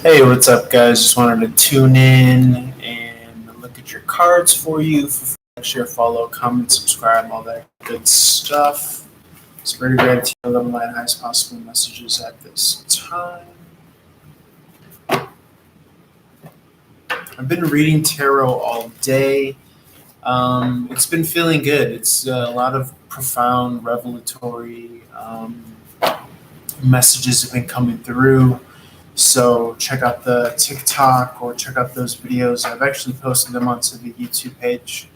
Hey, what's up, guys? Just wanted to tune in and look at your cards for you. Share, follow, comment, subscribe, all that good stuff. Spread your gratitude, love, and light, highest possible messages at this time. I've been reading tarot all day. It's been feeling good. It's a lot of profound, revelatory messages have been coming through. So check out the TikTok or check out those videos. I've actually posted them onto the YouTube page.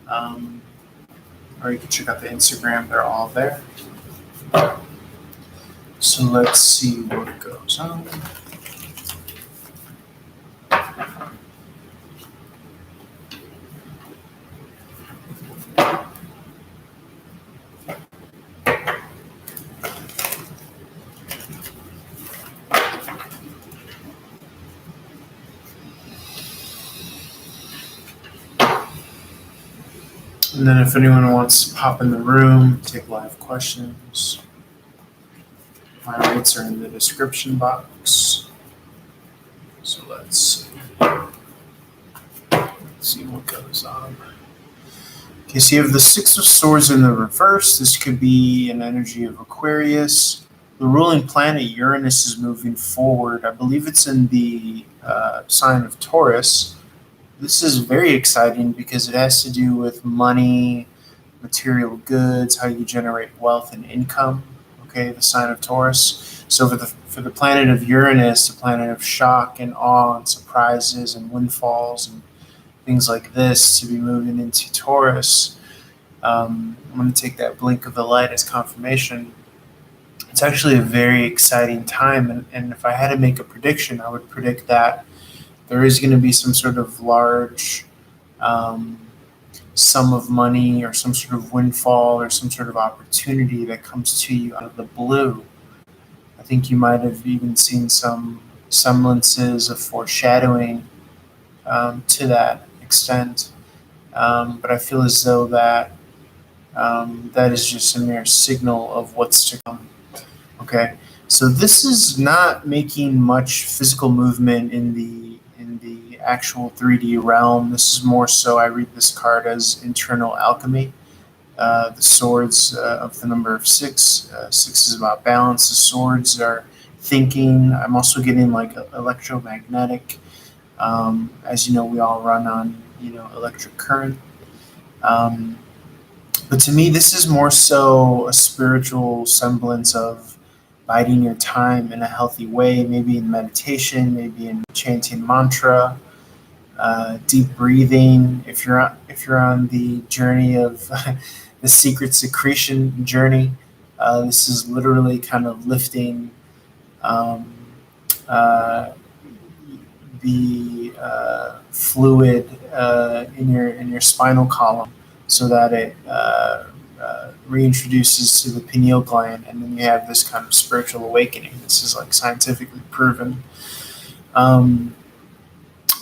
Um, or you can check out the Instagram. They're all there. So let's see what goes on. And then if anyone wants to pop in the room, take live questions, my rates are in the description box. So let's see what goes on. Okay, so you have the Six of Swords in the reverse. This could be an energy of Aquarius. The ruling planet Uranus is moving forward. I believe it's in the sign of Taurus. This is very exciting because it has to do with money, material goods, how you generate wealth and income. Okay, the sign of Taurus. So for the planet of Uranus, the planet of shock and awe and surprises and windfalls and things like this, to be moving into Taurus, I'm going to take that blink of the light as confirmation. It's actually a very exciting time, and if I had to make a prediction, I would predict that there is going to be some sort of large sum of money or some sort of windfall or some sort of opportunity that comes to you out of the blue. I think you might have even seen some semblances of foreshadowing to that extent. But I feel as though that that is just a mere signal of what's to come. Okay, so this is not making much physical movement in the actual 3D realm. This is more so, I read this card as internal alchemy. The swords of the number of six. Six is about balance. The swords are thinking. I'm also getting like electromagnetic. As you know, we all run on electric current. But to me, this is more so a spiritual semblance of biding your time in a healthy way, maybe in meditation, maybe in chanting mantra, deep breathing. If you're on the journey of the secret secretion journey, this is literally kind of lifting uh, the fluid in your spinal column so that it reintroduces to the pineal gland, and then you have this kind of spiritual awakening. This is like scientifically proven.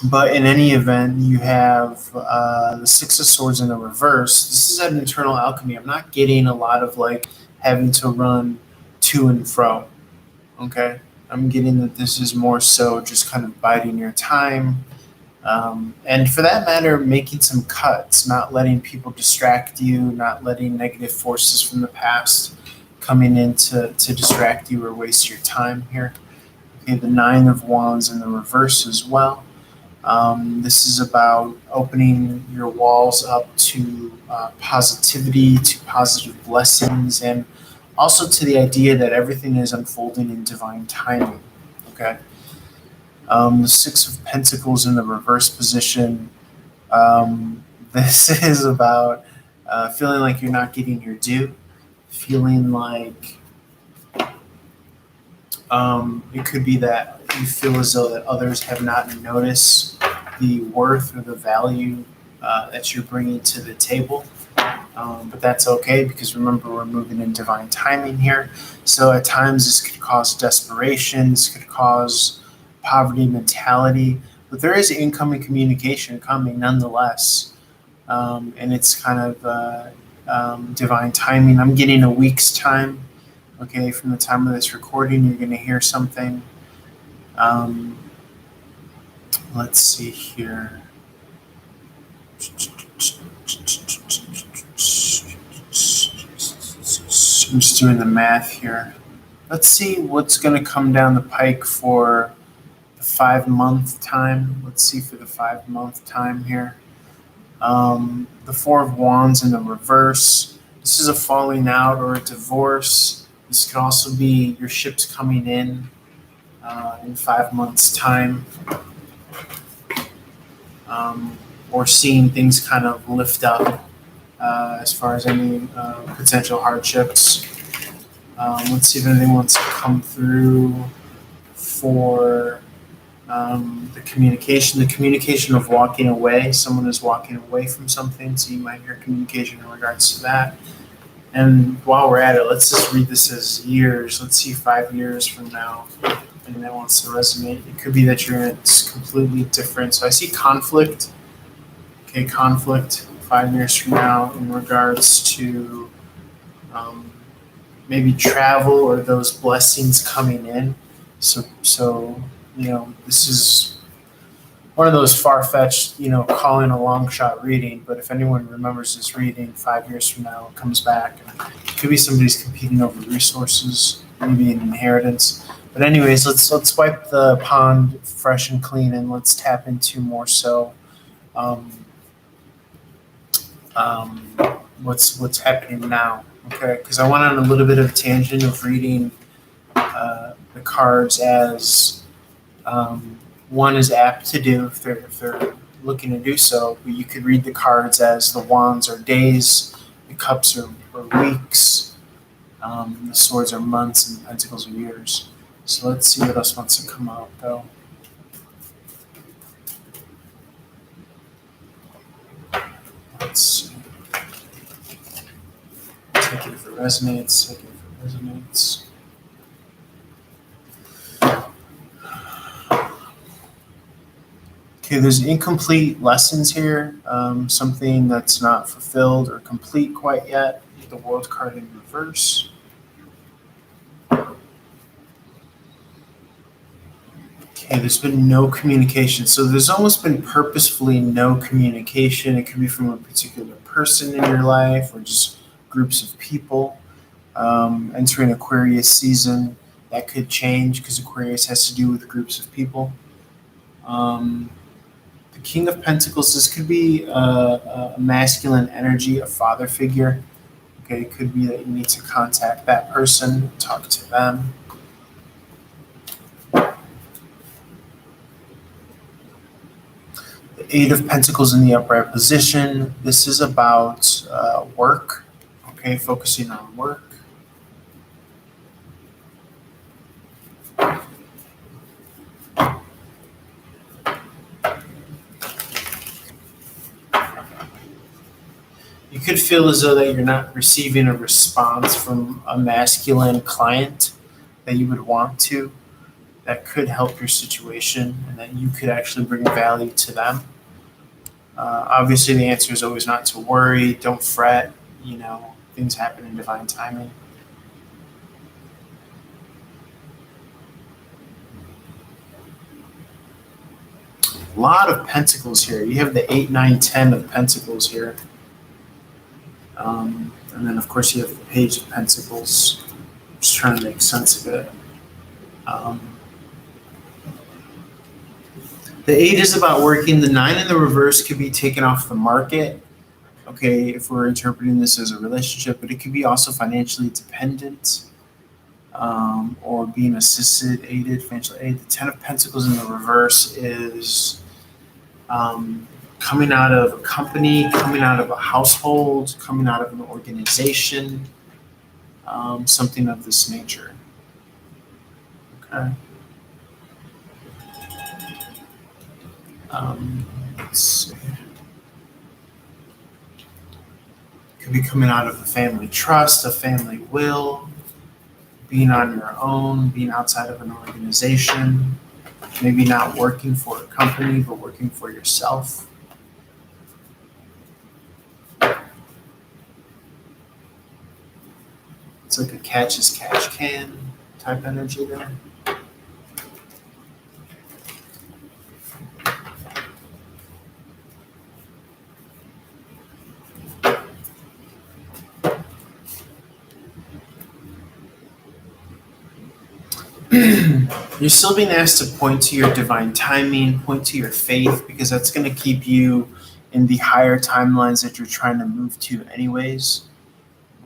But in any event, you have the Six of Swords in the reverse. This is an internal alchemy. I'm not getting a lot of like having to run to and fro. Okay, I'm getting that this is more so just kind of biding your time. And for that matter, making some cuts, not letting people distract you, not letting negative forces from the past coming in to distract you or waste your time here. Okay, the Nine of Wands in the reverse as well. This is about opening your walls up to positivity, to positive blessings, and also to the idea that everything is unfolding in divine timing. Okay. The Six of Pentacles in the reverse position. This is about feeling like you're not getting your due, feeling like it could be that you feel as though that others have not noticed the worth or the value that you're bringing to the table. But that's okay, because remember, we're moving in divine timing here. So at times this could cause desperation, this could cause poverty mentality, but there is incoming communication coming nonetheless. And it's kind of divine timing. I'm getting a week's time. Okay, from the time of this recording, you're going to hear something. Let's see here. I'm just doing the math here. Let's see what's going to come down the pike for the 5 month time. Let's see for the 5 month time here. The Four of Wands in the reverse. This is a falling out or a divorce. This could also be your ships coming in 5 months' time. Or seeing things kind of lift up as far as any potential hardships. Let's see if anything wants to come through for the communication of walking away. Someone is walking away from something, so you might hear communication in regards to that. And while we're at it, let's just read this as years. Let's see 5 years from now. And that wants to resonate. It could be that you're in it's completely different. So I see conflict. Okay, conflict 5 years from now in regards to maybe travel or those blessings coming in. So this is one of those far-fetched, calling a long shot reading. But if anyone remembers this reading 5 years from now, it comes back. And it could be somebody's competing over resources, maybe an inheritance. But anyways, let's wipe the pond fresh and clean, and let's tap into more so what's happening now. Okay, because I went on a little bit of a tangent of reading the cards as one is apt to do if they're looking to do so. But you could read the cards as the wands are days, the cups are weeks, the swords are months, and the pentacles are years. So let's see what else wants to come out, though. Let's see. Take it if it resonates. Take it if it resonates. Okay, there's incomplete lessons here. Something that's not fulfilled or complete quite yet. The World card in reverse. Okay, there's been no communication. So there's almost been purposefully no communication. It could be from a particular person in your life or just groups of people. Entering Aquarius season, that could change because Aquarius has to do with groups of people. The King of Pentacles, this could be a masculine energy, a father figure. Okay, it could be that you need to contact that person, talk to them. The Eight of Pentacles in the upright position. This is about work. Okay, focusing on work. You could feel as though that you're not receiving a response from a masculine client that you would want to. That could help your situation and that you could actually bring value to them. Obviously, the answer is always not to worry, don't fret, things happen in divine timing. A lot of pentacles here. You have the 8, 9, 10 of pentacles here. And then, of course, you have the Page of Pentacles. Just trying to make sense of it. The 8 is about working. The 9 in the reverse could be taken off the market. Okay, if we're interpreting this as a relationship, but it could be also financially dependent or being assisted, aided, financial aid. The 10 of Pentacles in the reverse is coming out of a company, coming out of a household, coming out of an organization, something of this nature. Okay. Let's see. Could be coming out of a family trust, a family will, being on your own, being outside of an organization, maybe not working for a company, but working for yourself. It's like a catch as catch can type energy there. You're still being asked to point to your divine timing, point to your faith, because that's going to keep you in the higher timelines that you're trying to move to, anyways.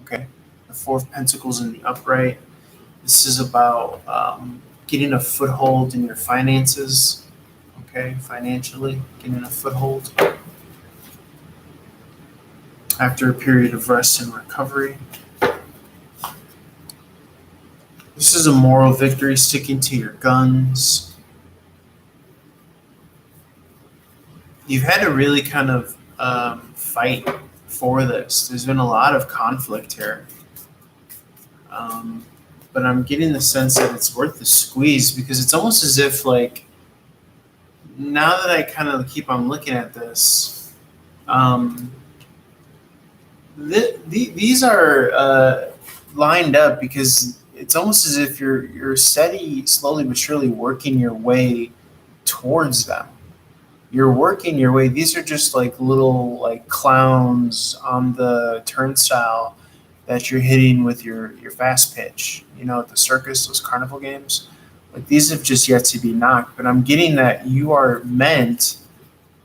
Okay. The Four of Pentacles in the upright. This is about getting a foothold in your finances. Okay. Financially, getting a foothold after a period of rest and recovery. This is a moral victory, sticking to your guns. You've had to really kind of fight for this. There's been a lot of conflict here. But I'm getting the sense that it's worth the squeeze, because it's almost as if, like, now that I kind of keep on looking at this, these are lined up, because it's almost as if you're steady, slowly but surely working your way towards them. You're working your way. These are just like little like clowns on the turnstile that you're hitting with your fast pitch. At the circus, those carnival games. Like, these have just yet to be knocked. But I'm getting that you are meant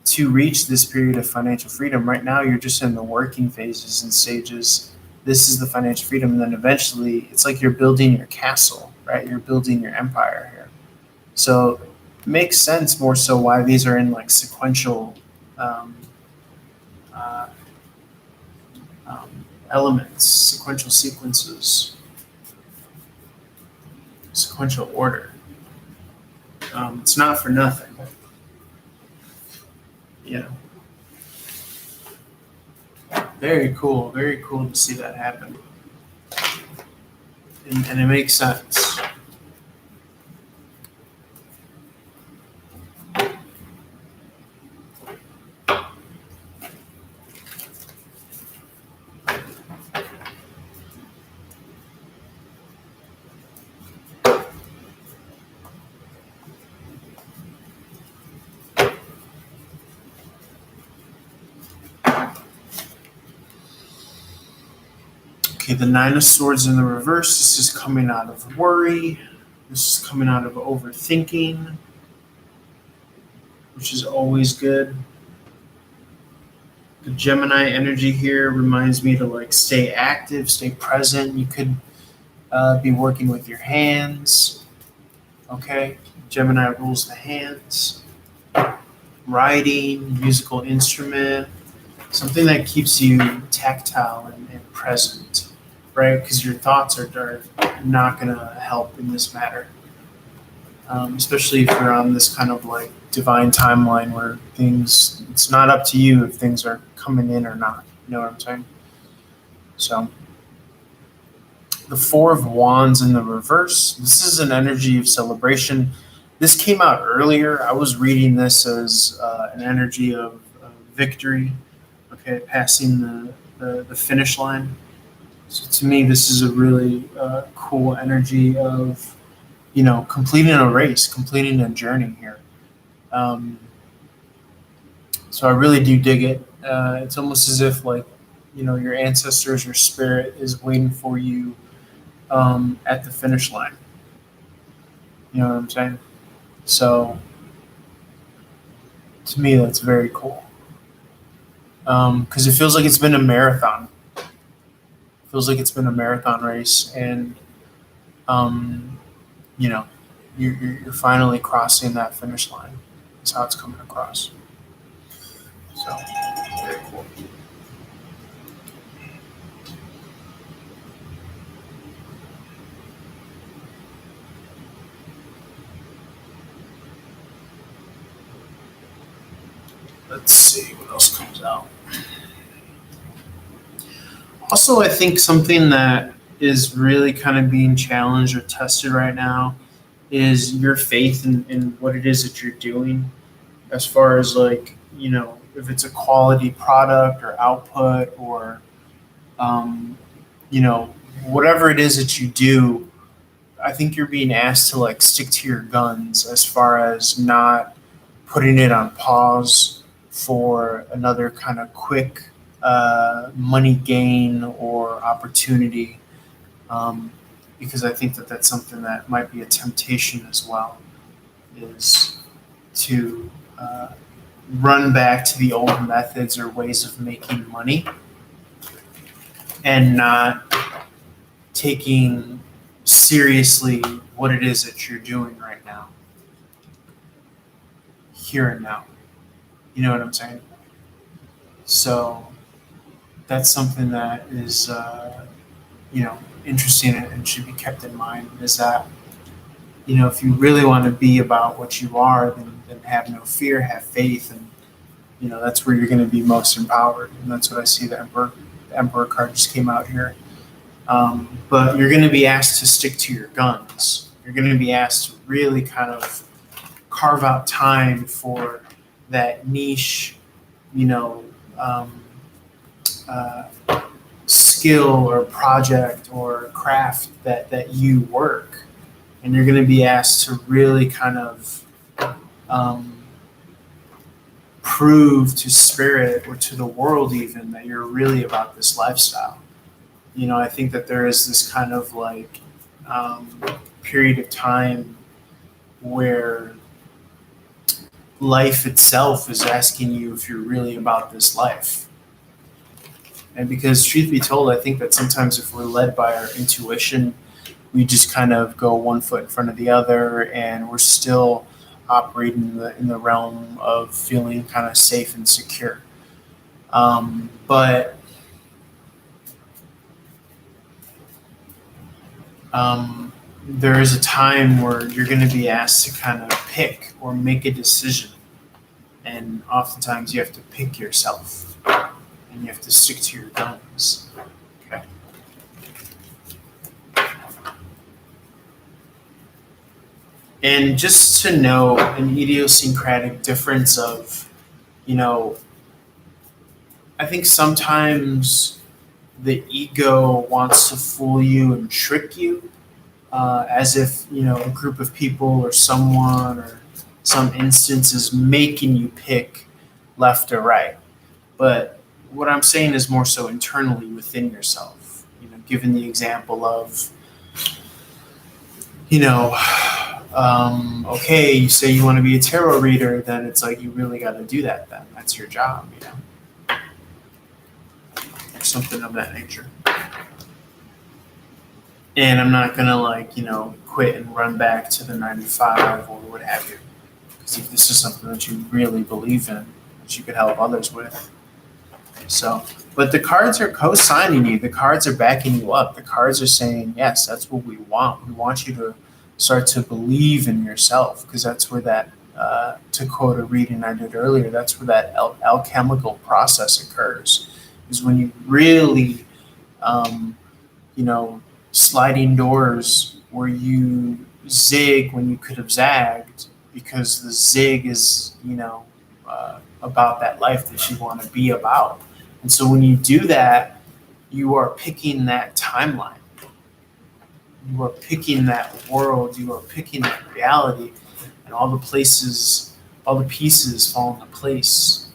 to reach this period of financial freedom. Right now, you're just in the working phases and stages. This is the financial freedom, and then eventually, it's like you're building your castle, right? You're building your empire here. So it makes sense more so why these are in like sequential uh, elements, sequential sequences, sequential order. It's not for nothing. Yeah. Very cool. Very cool to see that happen. And it makes sense. Okay, the Nine of Swords in the reverse. This is coming out of worry. This is coming out of overthinking, which is always good. The Gemini energy here reminds me to like stay active, stay present. You could be working with your hands. Okay, Gemini rules the hands. Writing, musical instrument, something that keeps you tactile and present, right? Because your thoughts are not going to help in this matter, especially if you're on this kind of like divine timeline where things, it's not up to you if things are coming in or not. You know what I'm saying? So the Four of Wands in the reverse. This is an energy of celebration. This came out earlier. I was reading this as an energy of victory. Okay, passing the finish line. So to me, this is a really cool energy of, completing a race, completing a journey here. So I really do dig it. It's almost as if, like, your ancestors, your spirit is waiting for you at the finish line. You know what I'm saying? So to me, that's very cool. Because it feels like it's been a marathon. It feels like it's been a marathon race, and you're finally crossing that finish line. That's how it's coming across. So very cool. Let's see what else comes out. Also, I think something that is really kind of being challenged or tested right now is your faith in what it is that you're doing, as far as, like, if it's a quality product or output, or whatever it is that you do. I think you're being asked to like stick to your guns, as far as not putting it on pause for another kind of quick money gain or opportunity. because I think that that's something that might be a temptation as well, is to run back to the old methods or ways of making money and not taking seriously what it is that you're doing right now, here and now. You know what I'm saying? So that's something that is, interesting and should be kept in mind, is that, if you really want to be about what you are, then have no fear, have faith, and, that's where you're going to be most empowered. And that's what I see. The Emperor card just came out here. But you're going to be asked to stick to your guns. You're going to be asked to really kind of carve out time for that niche, skill or project or craft that you work. And you're going to be asked to really kind of prove to spirit or to the world even that you're really about this lifestyle. I think that there is this kind of period of time where life itself is asking you if you're really about this life. And because, truth be told, I think that sometimes if we're led by our intuition, we just kind of go one foot in front of the other, and we're still operating in the realm of feeling kind of safe and secure. But there is a time where you're going to be asked to kind of pick or make a decision. And oftentimes you have to pick yourself, and you have to stick to your guns. Okay. And just to know an idiosyncratic difference of, I think sometimes the ego wants to fool you and trick you, as if, a group of people or someone or some instance is making you pick left or right. But what I'm saying is more so internally within yourself. Given the example of, okay, you say you want to be a tarot reader, then it's like you really got to do that then. That's your job, or something of that nature. And I'm not going to quit and run back to the 9-to-5 or what have you. Because if this is something that you really believe in, that you could help others with. So, but the cards are co-signing you. The cards are backing you up. The cards are saying, yes, that's what we want. We want you to start to believe in yourself, because that's where that, to quote a reading I did earlier, that's where that alchemical process occurs, is when you really, sliding doors where you zig when you could have zagged, because the zig is, about that life that you want to be about. And so when you do that, you are picking that timeline. You are picking that world. You are picking that reality, and all the pieces fall into place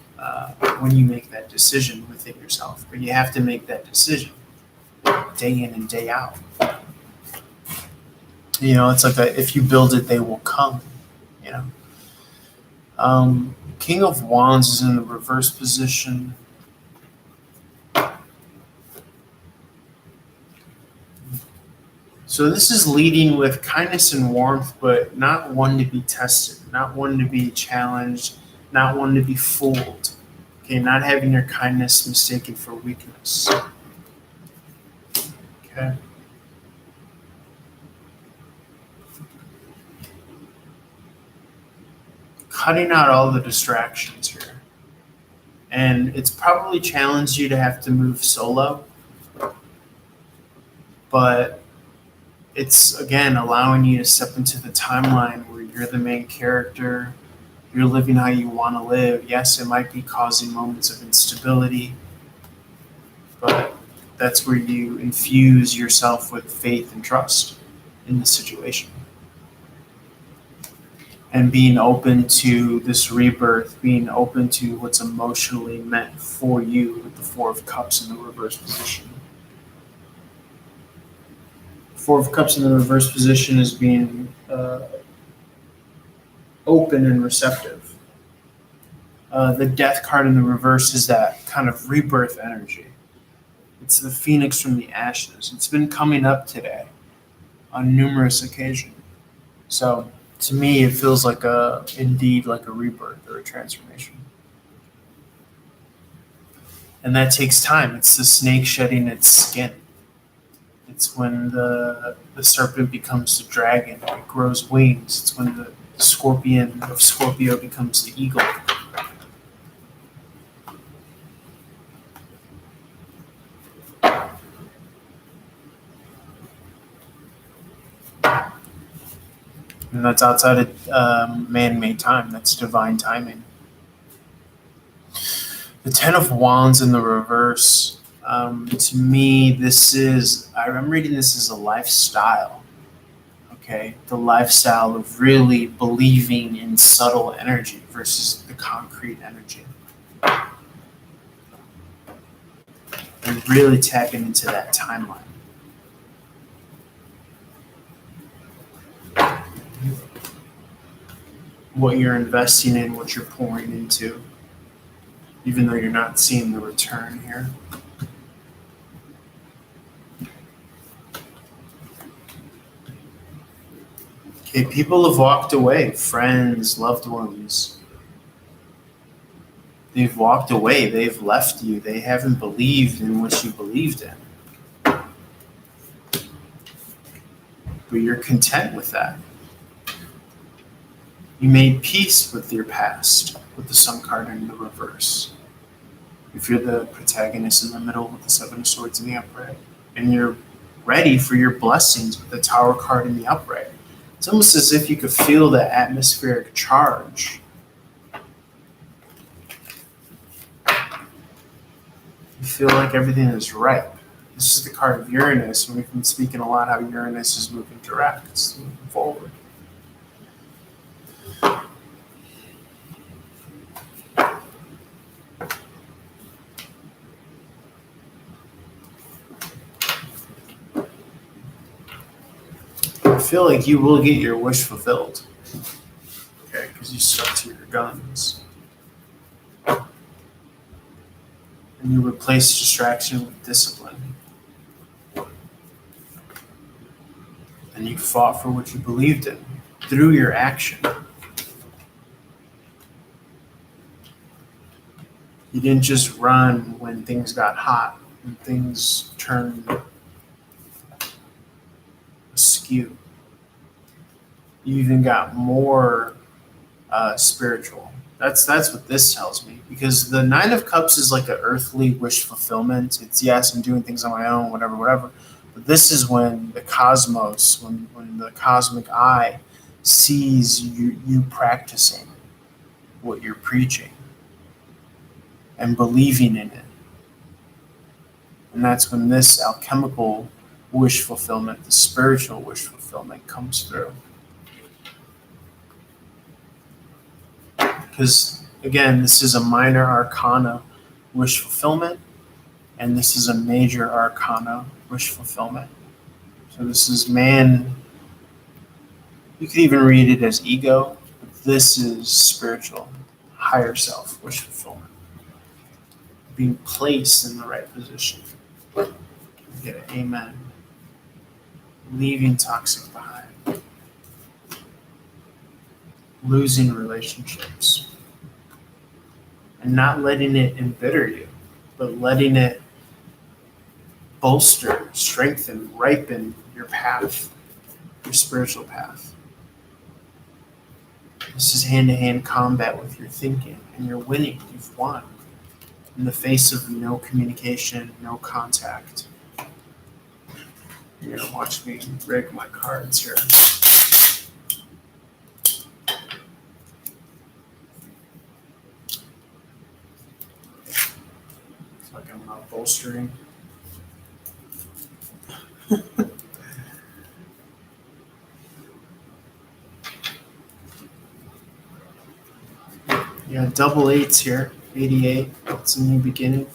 when you make that decision within yourself. But you have to make that decision day in and day out. It's like if you build it, they will come. King of Wands is in the reverse position. So this is leading with kindness and warmth, but not one to be tested, not one to be challenged, not one to be fooled. Okay, not having your kindness mistaken for weakness. Okay. Cutting out all the distractions here. And it's probably challenged you to have to move solo, but it's, again, allowing you to step into the timeline where you're the main character, you're living how you want to live. Yes, it might be causing moments of instability, but that's where you infuse yourself with faith and trust in the situation. And being open to this rebirth, being open to what's emotionally meant for you with the Four of Cups in the reverse position. Four of Cups in the reverse position is being open and receptive. The Death card in the reverse is that kind of rebirth energy. It's the phoenix from the ashes. It's been coming up today on numerous occasions. So to me, it feels like indeed like a rebirth or a transformation. And that takes time. It's the snake shedding its skin. It's when the serpent becomes the dragon. It grows wings. It's when the scorpion of Scorpio becomes the eagle. And that's outside of man-made time. That's divine timing. The Ten of Wands in the reverse. To me, I'm reading this as a lifestyle. Okay, the lifestyle of really believing in subtle energy versus the concrete energy. And really tapping into that timeline. What you're investing in, what you're pouring into, even though you're not seeing the return here. Okay, people have walked away, friends, loved ones. They've walked away, they've left you, they haven't believed in what you believed in. But you're content with that. You made peace with your past, with the Sun card in the reverse. If you're the protagonist in the middle with the Seven of Swords in the upright, and you're ready for your blessings with the Tower card in the upright. It's almost as if you could feel the atmospheric charge. You feel like everything is ripe. This is the card of Uranus, and we've been speaking a lot how Uranus is moving direct, it's moving forward. I feel like you will get your wish fulfilled. Okay, because you stuck to your guns. And you replace distraction with discipline. And you fought for what you believed in through your action. You didn't just run when things got hot, when things turned askew. You even got more spiritual. That's what this tells me, because the Nine of Cups is like an earthly wish fulfillment. It's yes, I'm doing things on my own, whatever. But this is when the cosmos, when the cosmic eye sees you practicing what you're preaching and believing in it. And that's when this alchemical wish fulfillment, the spiritual wish fulfillment, comes through. Because, again, this is a minor arcana wish fulfillment, and this is a major arcana wish fulfillment. So this is man. You could even read it as ego, but this is spiritual, higher self wish fulfillment. Being placed in the right position. Get it, amen. Leaving toxic behind. Losing relationships. And not letting it embitter you, but letting it bolster, strengthen, ripen your path, your spiritual path. This is hand-to-hand combat with your thinking, and you're winning. You've won. In the face of no communication, no contact. You're going to watch me rig my cards here. It's like I'm not bolstering. Yeah, double eights here. 88. It's a new beginning.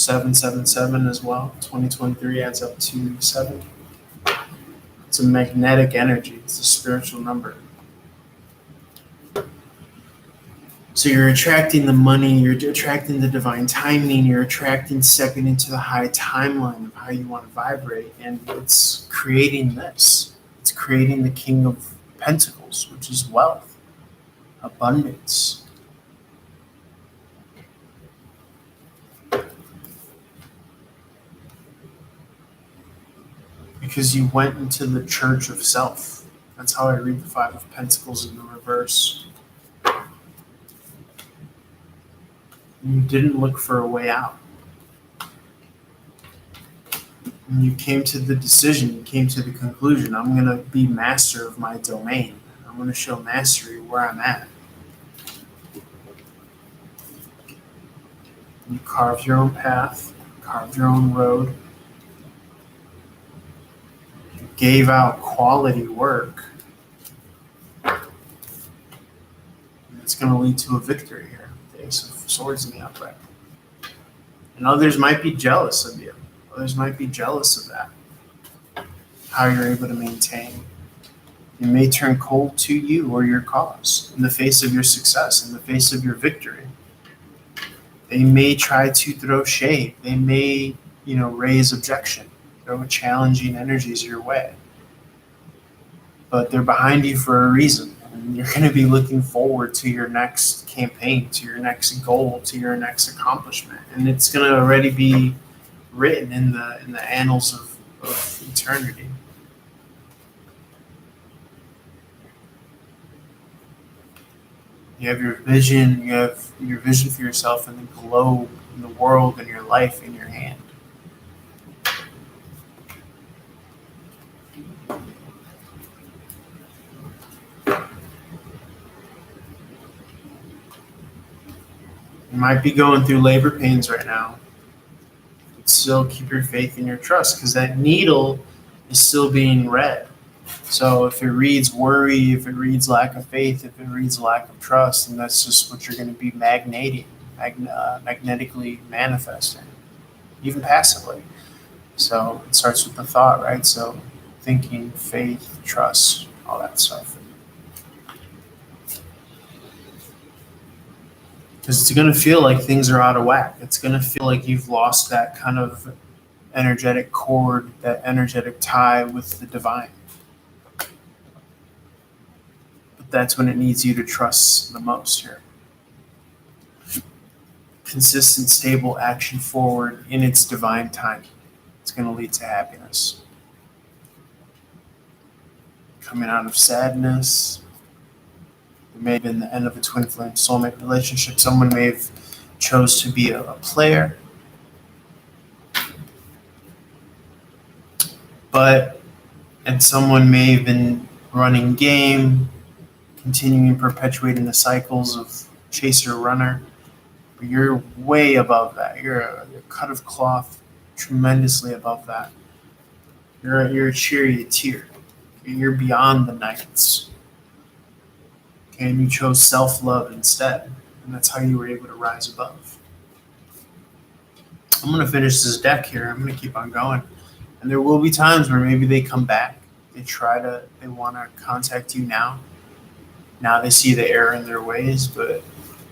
777 as well. 2023 adds up to 7. It's a magnetic energy. It's a spiritual number. So you're attracting the money, you're attracting the divine timing, you're attracting stepping into the high timeline of how you want to vibrate. And it's creating this. It's creating the King of Pentacles, which is wealth, abundance. Because you went into the church of self. That's how I read the Five of Pentacles in the reverse. You didn't look for a way out. And you came to the decision, you came to the conclusion, I'm going to be master of my domain. I'm going to show mastery where I'm at. You carved your own path, carved your own road, you gave out quality work. And it's going to lead to a victory here. The Ace of Swords in the upright. And others might be jealous of you. Others might be jealous of that. How you're able to maintain. You may turn cold to you or your cause in the face of your success, in the face of your victory. They may try to throw shade. They may, raise objection, throw challenging energies your way. But they're behind you for a reason. And you're going to be looking forward to your next campaign, to your next goal, to your next accomplishment. And it's going to already be written in the annals of eternity. You have your vision, for yourself and the globe, and the world, and your life in your hand. You might be going through labor pains right now. But still keep your faith and your trust, because that needle is still being read. So if it reads worry, if it reads lack of faith, if it reads lack of trust, then that's just what you're going to be magnetically manifesting, even passively. So it starts with the thought, right? So thinking, faith, trust, all that stuff. Because it's going to feel like things are out of whack. It's going to feel like you've lost that kind of energetic cord, that energetic tie with the divine. But that's when it needs you to trust the most here. Consistent, stable action forward in its divine time. It's going to lead to happiness. Coming out of sadness. It may have been the end of a twin flame soulmate relationship. Someone may have chose to be a player. And someone may have been running game, continuing perpetuating the cycles of chaser runner. But you're way above that. You're a cut of cloth tremendously above that. You're a charioteer. You're beyond the knights. And you chose self-love instead. And that's how you were able to rise above. I'm going to finish this deck here. I'm going to keep on going. And there will be times where maybe they come back. They want to contact you now. Now they see the error in their ways, but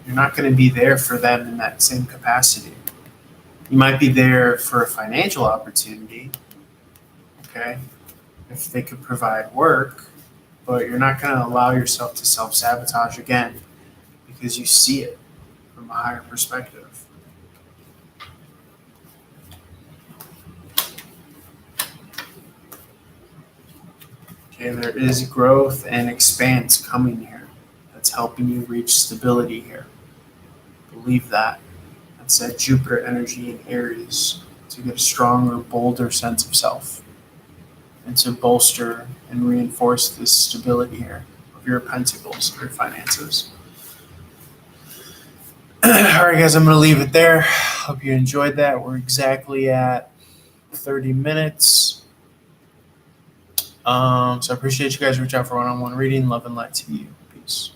you're not going to be there for them in that same capacity. You might be there for a financial opportunity, okay, if they could provide work, but you're not going to allow yourself to self-sabotage again because you see it from a higher perspective. Okay, there is growth and expanse coming here that's helping you reach stability here. Believe that. That's that Jupiter energy in Aries to get a stronger, bolder sense of self and to bolster and reinforce this stability here of your pentacles, of your finances. All right, guys, I'm going to leave it there. Hope you enjoyed that. We're exactly at 30 minutes. So I appreciate you guys. Reach out for one-on-one reading. Love and light to you. Peace.